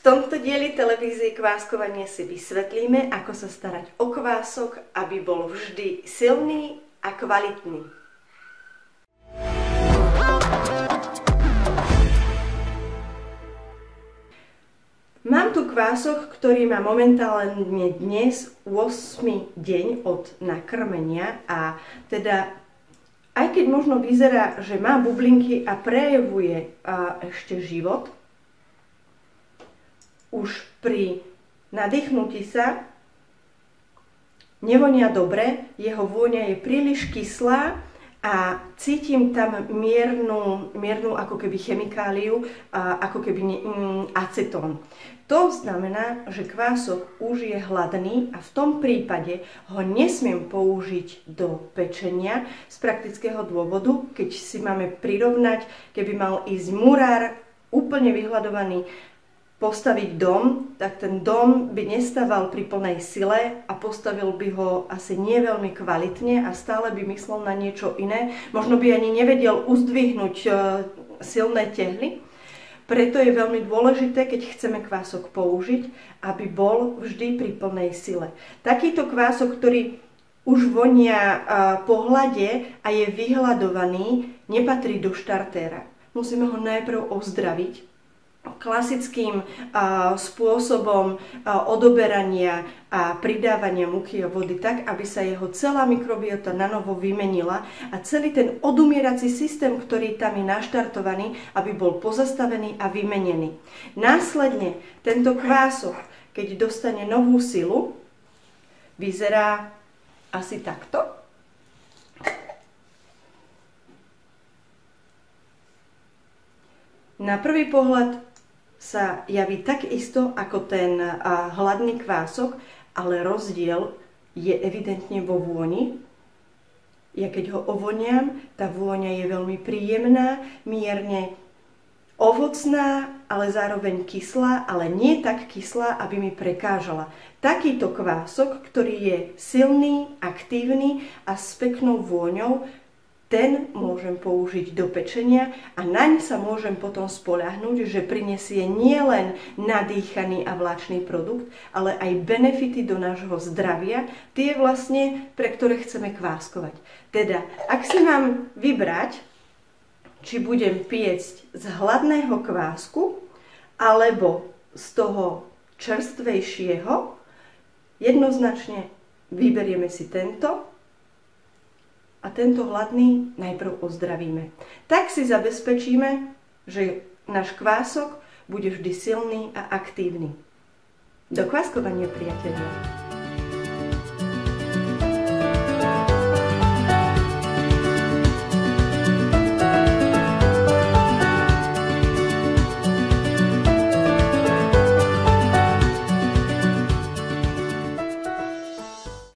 tomto dieli televízie Kváskovanie si vysvetlíme, ako sa starať o kvások, aby bol vždy silný a kvalitný. Mám tu kvások, ktorý má momentálne dnes 8. deň od nakrmenia a teda aj keď možno vyzerá, že má bublinky a prejavuje ešte život, už pri nadýchnutí sa nevonia dobre, jeho vôňa je príliš kyslá a cítim tam miernu ako keby chemikáliu, ako keby acetón. To znamená, že kvások už je hladný a v tom prípade ho nesmiem použiť do pečenia z praktického dôvodu, keď si máme prirovnať, keby mal ísť murár úplne vyhľadovaný postaviť dom, tak ten dom by nestával pri plnej sile a postavil by ho asi nie veľmi kvalitne a stále by myslel na niečo iné. Možno by ani nevedel uzdvihnúť silné tehly. Preto je veľmi dôležité, keď chceme kvások použiť, aby bol vždy pri plnej sile. Takýto kvások, ktorý už vonia po hlade a je vyhľadovaný, nepatrí do štartéra. Musíme ho najprv ozdraviť klasickým spôsobom odoberania a pridávania múky a vody tak, aby sa jeho celá mikrobiota nanovo vymenila a celý ten odumierací systém, ktorý tam je naštartovaný, aby bol pozastavený a vymenený. Následne tento kvások, keď dostane novú silu, vyzerá asi takto. Na prvý pohľad sa javí takisto ako ten hladný kvások, ale rozdiel je evidentne vo vôni. Ja keď ho ovoniam, tá vôňa je veľmi príjemná, mierne ovocná, ale zároveň kyslá, ale nie tak kyslá, aby mi prekážala. Takýto kvások, ktorý je silný, aktívny a s peknou vôňou, ten môžem použiť do pečenia a naň sa môžem potom spoľahnúť, že prinesie nielen nadýchaný a vláčný produkt, ale aj benefity do nášho zdravia, tie vlastne, pre ktoré chceme kváskovať. Teda, ak si mám vybrať, či budem piecť z hladného kvásku, alebo z toho čerstvejšieho, jednoznačne vyberieme si tento, a tento hladný najprv ozdravíme. Tak si zabezpečíme, že náš kvások bude vždy silný a aktívny. Do kváskovania, priatelia!